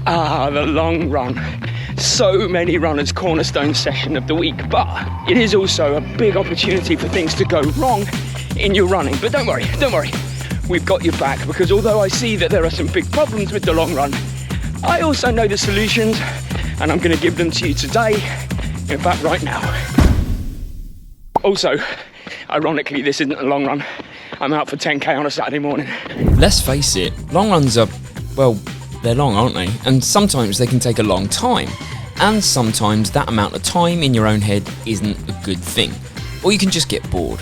The long run. So many runners' cornerstone session of the week, but it is also a big opportunity for things to go wrong in your running. But don't worry, we've got your back, because although I see that there are some big problems with the long run, I also know the solutions, and I'm going to give them to you today, in fact right now. Also, ironically, this isn't a long run. I'm out for 10k on a Saturday morning. Let's face it, long runs are, well, they're long, aren't they? And sometimes they can take a long time. And sometimes that amount of time in your own head isn't a good thing. Or you can just get bored.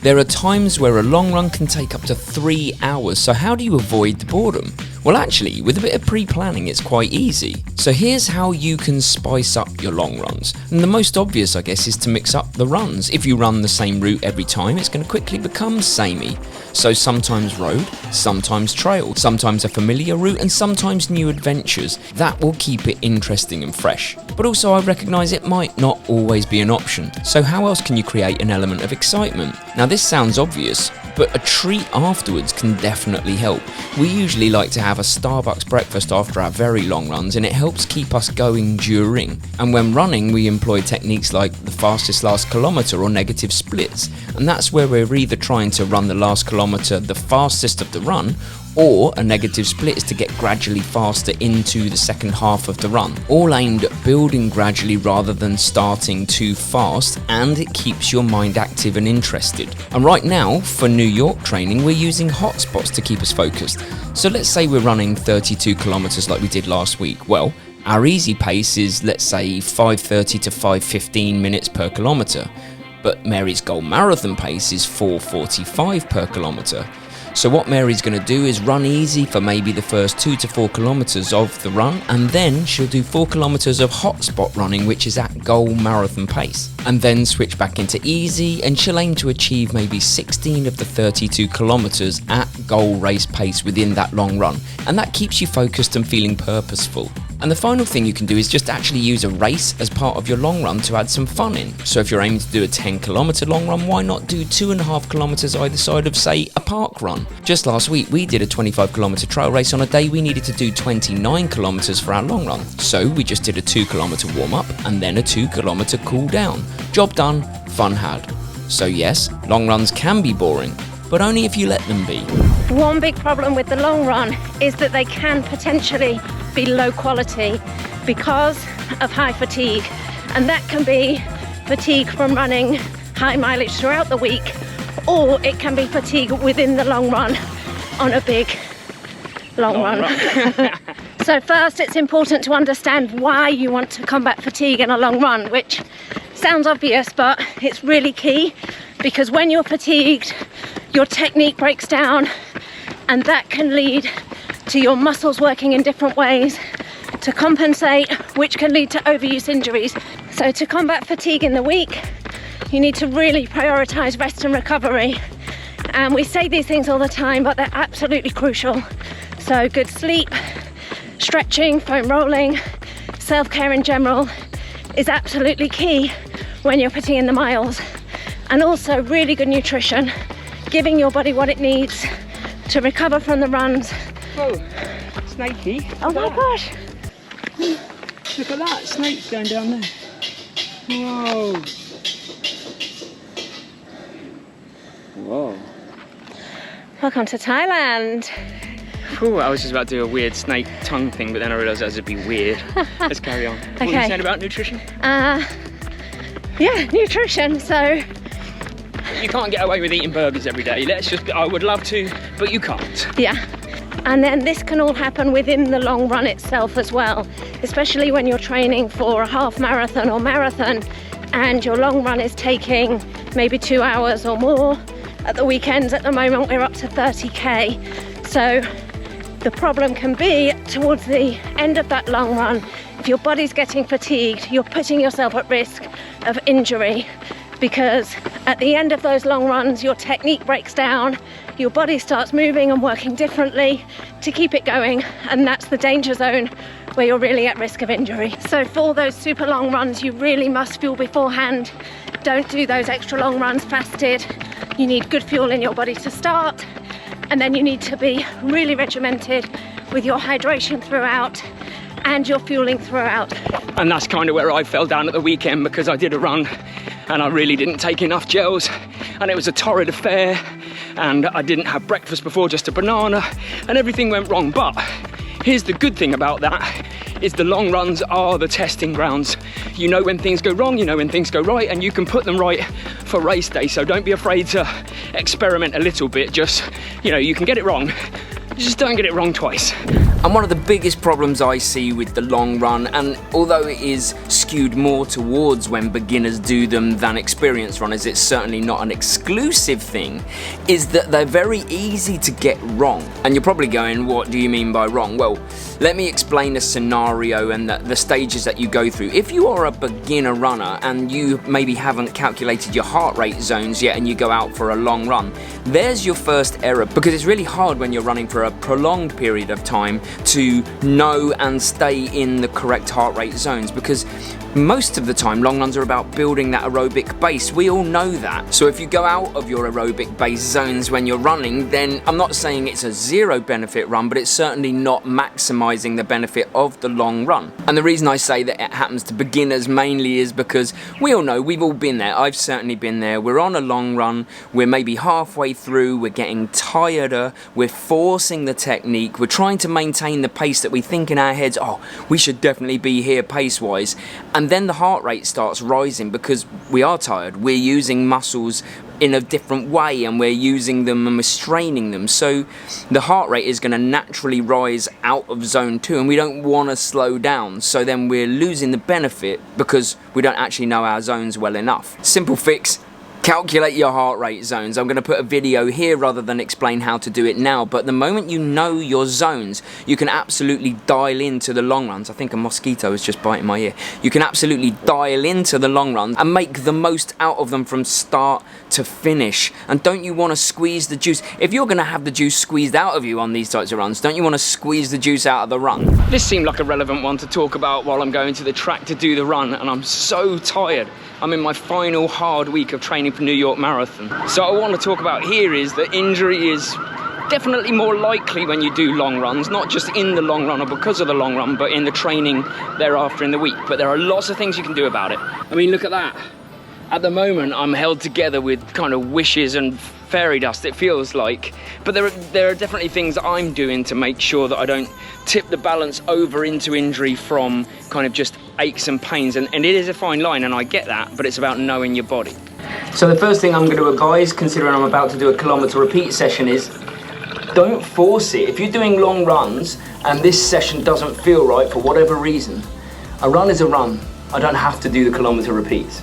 There are times where a long run can take up to 3 hours, so how do you avoid the boredom? Well, actually, with a bit of pre-planning, it's quite easy. So here's how you can spice up your long runs. And the most obvious, I guess, is to mix up the runs. If you run the same route every time, it's going to quickly become samey. So sometimes road, sometimes trail, sometimes a familiar route, and sometimes new adventures. That will keep it interesting and fresh. But also, I recognise it might not always be an option. So how else can you create an element of excitement? Now, this sounds obvious, but a treat afterwards can definitely help. We usually like to have a Starbucks breakfast after our very long runs, and it helps keep us going during. And when running, we employ techniques like the fastest last kilometre or negative splits, and that's where we're either trying to run the last kilometre the fastest of the run, or a negative split is to get gradually faster into the second half of the run. All aimed at building gradually rather than starting too fast, and it keeps your mind active and interested. And right now, for New York training, we're using hotspots to keep us focused. So let's say we're running 32 kilometers like we did last week. Well, our easy pace is, let's say, 5:30 to 5:15 minutes per kilometer. But Mary's goal marathon pace is 4:45 per kilometer. So what Mary's going to do is run easy for maybe the first 2 to 4 kilometres of the run, and then she'll do 4 kilometres of hotspot running, which is at goal marathon pace, and then switch back into easy, and she'll aim to achieve maybe 16 of the 32 kilometres at goal race pace within that long run, and that keeps you focused and feeling purposeful. And the final thing you can do is just actually use a race as part of your long run to add some fun in. So if you're aiming to do a 10-kilometre long run, why not do 2.5 kilometres either side of, say, a park run? Just last week, we did a 25-kilometre trail race on a day we needed to do 29 kilometres for our long run. So we just did a 2-kilometre warm-up and then a 2-kilometre cool down. Job done, fun had. So yes, long runs can be boring, but only if you let them be. One big problem with the long run is that they can potentially be low quality because of high fatigue, and that can be fatigue from running high mileage throughout the week, or it can be fatigue within the long run on a big long run. So first, it's important to understand why you want to combat fatigue in a long run, which sounds obvious, but it's really key, because when you're fatigued, your technique breaks down, and that can lead to your muscles working in different ways to compensate, which can lead to overuse injuries. So to combat fatigue in the week, you need to really prioritize rest and recovery. And we say these things all the time, but they're absolutely crucial. So good sleep, stretching, foam rolling, self-care in general is absolutely key when you're putting in the miles. And also really good nutrition, giving your body what it needs to recover from the runs. Whoa, snakey. Oh my gosh. Look at that, snake's going down there. Whoa. Whoa. Welcome to Thailand. Ooh, I was just about to do a weird snake tongue thing, but then I realised that would be weird. Let's carry on. What were you saying about nutrition? Yeah, nutrition. So you can't get away with eating burgers every day. I would love to, but you can't. Yeah. And then this can all happen within the long run itself as well, especially when you're training for a half marathon or marathon and your long run is taking maybe 2 hours or more. At the weekends at the moment we're up to 30k. So the problem can be towards the end of that long run, if your body's getting fatigued, you're putting yourself at risk of injury, because at the end of those long runs your technique breaks down, your body starts moving and working differently to keep it going, and that's the danger zone where you're really at risk of injury. So for those super long runs you really must fuel beforehand. Don't do those extra long runs fasted. You need good fuel in your body to start, and then you need to be really regimented with your hydration throughout, and you're fueling throughout. And that's kind of where I fell down at the weekend, because I did a run and I really didn't take enough gels, and it was a torrid affair, and I didn't have breakfast before, just a banana, and everything went wrong. But here's the good thing about that, is the long runs are the testing grounds. You know when things go wrong, you know when things go right, and you can put them right for race day. So don't be afraid to experiment a little bit. Just, you know, you can get it wrong, just don't get it wrong twice. And one of the biggest problems I see with the long run, and although it is skewed more towards when beginners do them than experienced runners, it's certainly not an exclusive thing, is that they're very easy to get wrong. And you're probably going, what do you mean by wrong? Well, let me explain a scenario and the stages that you go through. If you are a beginner runner and you maybe haven't calculated your heart rate zones yet and you go out for a long run, there's your first error, because it's really hard when you're running for a prolonged period of time to know and stay in the correct heart rate zones, because most of the time long runs are about building that aerobic base. We all know that. So if you go out of your aerobic base zones when you're running, then I'm not saying it's a zero benefit run, but it's certainly not maximizing the benefit of the long run. And the reason I say that it happens to beginners mainly is because we all know, we've all been there. I've certainly been there. We're on a long run, we're maybe halfway through, we're getting tireder, we're forcing the technique, we're trying to maintain the pace that we think in our heads, oh, we should definitely be here pace-wise. And then the heart rate starts rising because we are tired. We're using muscles in a different way, and we're using them and we're straining them. So the heart rate is going to naturally rise out of zone 2, and we don't want to slow down. So then we're losing the benefit because we don't actually know our zones well enough. Simple fix. Calculate your heart rate zones. I'm going to put a video here rather than explain how to do it now, but the moment you know your zones, you can absolutely dial into the long runs. I think a mosquito is just biting my ear. You can absolutely dial into the long runs and make the most out of them from start to finish. And don't you want to squeeze the juice? If you're going to have the juice squeezed out of you on these types of runs, don't you want to squeeze the juice out of the run? This seemed like a relevant one to talk about while I'm going to the track to do the run, and I'm so tired. I'm in my final hard week of training for New York Marathon. So what I want to talk about here is that injury is definitely more likely when you do long runs, not just in the long run or because of the long run, but in the training thereafter in the week. But there are lots of things you can do about it. I mean, look at that. At the moment, I'm held together with kind of wishes and fairy dust, it feels like. But there are definitely things that I'm doing to make sure that I don't tip the balance over into injury from kind of just aches and pains. And it is a fine line, and I get that, but it's about knowing your body. So the first thing I'm going to advise, considering I'm about to do a kilometre repeat session, is don't force it. If you're doing long runs and this session doesn't feel right for whatever reason, a run is a run. I don't have to do the kilometre repeats.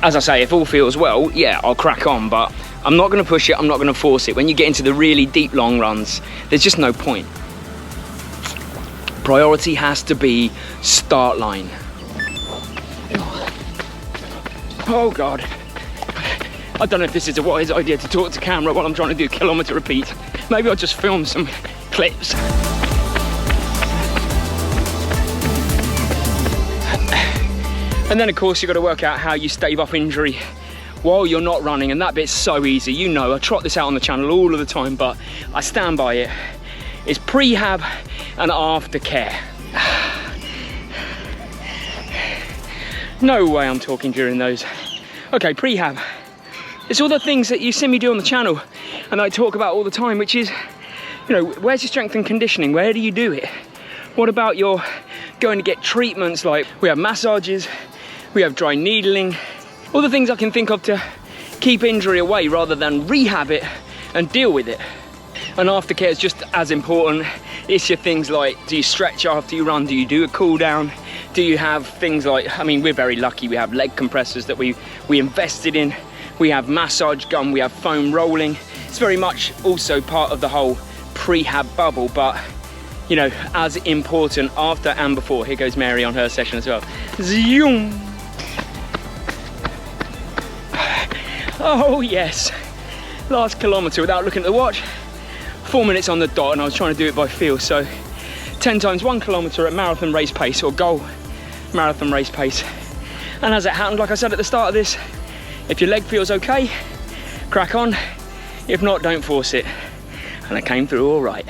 As I say, if all feels well, yeah, I'll crack on, but I'm not going to push it, I'm not going to force it. When you get into the really deep long runs, there's just no point. Priority has to be start line. Oh God. I don't know if this is a wise idea to talk to camera while I'm trying to do kilometre repeats. Maybe I'll just film some clips. And then of course you've got to work out how you stave off injury while you're not running, and that bit's so easy. You know, I trot this out on the channel all of the time, but I stand by it. It's prehab and aftercare. No way I'm talking during those. Okay, prehab. It's all the things that you see me do on the channel and I talk about all the time, which is, you know, where's your strength and conditioning? Where do you do it? What about your going to get treatments? Like, we have massages, we have dry needling, all the things I can think of to keep injury away rather than rehab it and deal with it. And aftercare is just as important. It's your things like, do you stretch after you run? Do you do a cool down? Do you have things like, I mean, we're very lucky, we have leg compressors that we invested in. We have massage gun, we have foam rolling. It's very much also part of the whole prehab bubble, but you know, as important after and before. Here goes Mary on her session as well. Zoom. Oh yes, last kilometre without looking at the watch. 4 minutes on the dot, and I was trying to do it by feel. So 10 times 1 kilometre at marathon race pace, or goal marathon race pace. And as it happened, like I said at the start of this, if your leg feels okay, crack on. If not, don't force it. and I came through all right.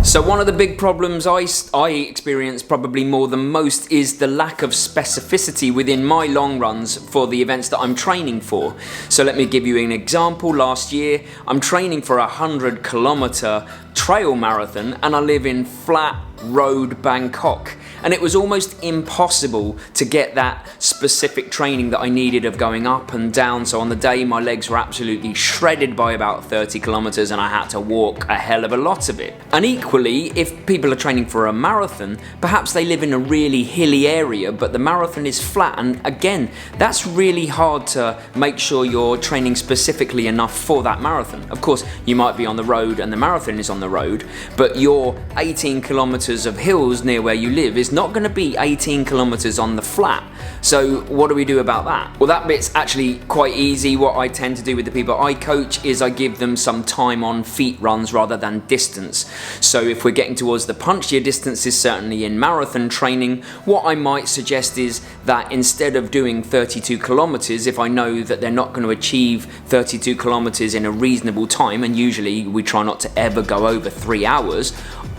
So one of the big problems I experience probably more than most is the lack of specificity within my long runs for the events that I'm training for. So let me give you an example. Last year, I'm training for a 100-kilometer trail marathon, and I live in flat road Bangkok. And it was almost impossible to get that specific training that I needed of going up and down. So on the day, my legs were absolutely shredded by about 30 kilometers, and I had to walk a hell of a lot of it. And equally, if people are training for a marathon, perhaps they live in a really hilly area, but the marathon is flat. And again, that's really hard to make sure you're training specifically enough for that marathon. Of course, you might be on the road and the marathon is on the road, but your 18 kilometers of hills near where you live is not going to be 18 kilometers on the flat. So what do we do about that? Well, that bit's actually quite easy. What I tend to do with the people I coach is I give them some time on feet runs rather than distance. So if we're getting towards the punchier distances, certainly in marathon training, what I might suggest is that instead of doing 32 kilometers, if I know that they're not going to achieve 32 kilometers in a reasonable time, and usually we try not to ever go over 3 hours,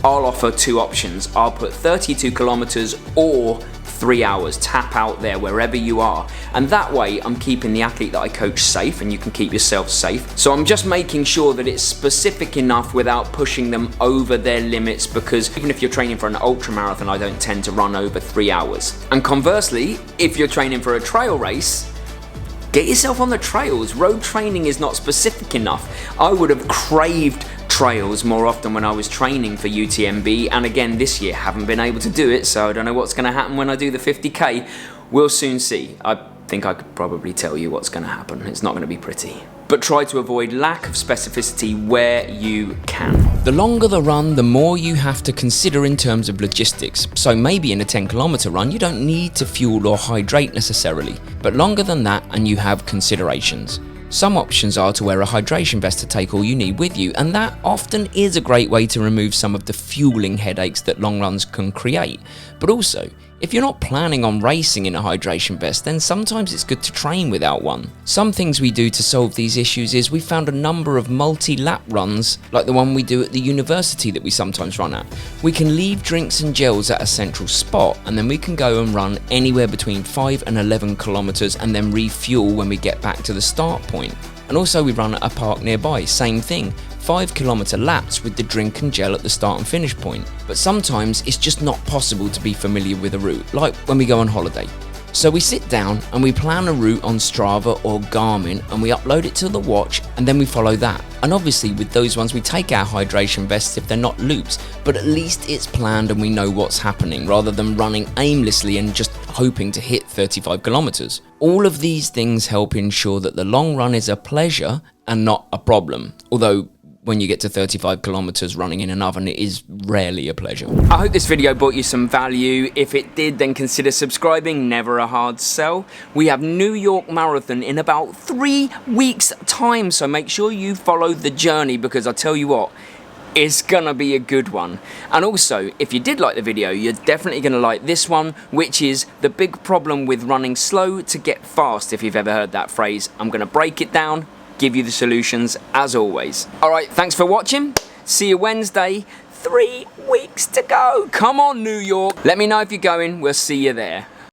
I'll offer two options. I'll put 32 kilometers or 3 hours, tap out there wherever you are. And that way I'm keeping the athlete that I coach safe, and you can keep yourself safe. So I'm just making sure that it's specific enough without pushing them over their limits, because even if you're training for an ultra marathon, I don't tend to run over 3 hours. And conversely, if you're training for a trail race, get yourself on the trails. Road training is not specific enough. I would have craved trails more often when I was training for UTMB, and again this year haven't been able to do it, so I don't know what's going to happen when I do the 50k. We'll soon see. I think I could probably tell you what's going to happen. It's not going to be pretty. But try to avoid lack of specificity where you can. The longer the run, the more you have to consider in terms of logistics. So maybe in a 10-kilometer run, you don't need to fuel or hydrate necessarily, but longer than that and you have considerations. Some options are to wear a hydration vest to take all you need with you, and that often is a great way to remove some of the fueling headaches that long runs can create. But also, if you're not planning on racing in a hydration vest, then sometimes it's good to train without one. Some things we do to solve these issues is we found a number of multi-lap runs, like the one we do at the university that we sometimes run at. We can leave drinks and gels at a central spot, and then we can go and run anywhere between 5 and 11 kilometers and then refuel when we get back to the start point. And also we run at a park nearby, same thing. 5-kilometer laps with the drink and gel at the start and finish point. But sometimes it's just not possible to be familiar with a route, like when we go on holiday. So we sit down and we plan a route on Strava or Garmin, and we upload it to the watch, and then we follow that. And obviously with those ones we take our hydration vests if they're not loops, but at least it's planned and we know what's happening, rather than running aimlessly and just hoping to hit 35 kilometers. All of these things help ensure that the long run is a pleasure and not a problem, although when you get to 35 kilometers running in an oven, it is rarely a pleasure. I hope this video brought you some value. If it did, then consider subscribing. Never a hard sell. We have New York Marathon in about 3 weeks time, so make sure you follow the journey, because I tell you what, it's gonna be a good one. And also, if you did like the video, you're definitely gonna like this one, which is the big problem with running slow to get fast. If you've ever heard that phrase, I'm gonna break it down, give you the solutions as always. Alright, thanks for watching. See you Wednesday. 3 weeks to go. Come on, New York. Let me know if you're going. We'll see you there.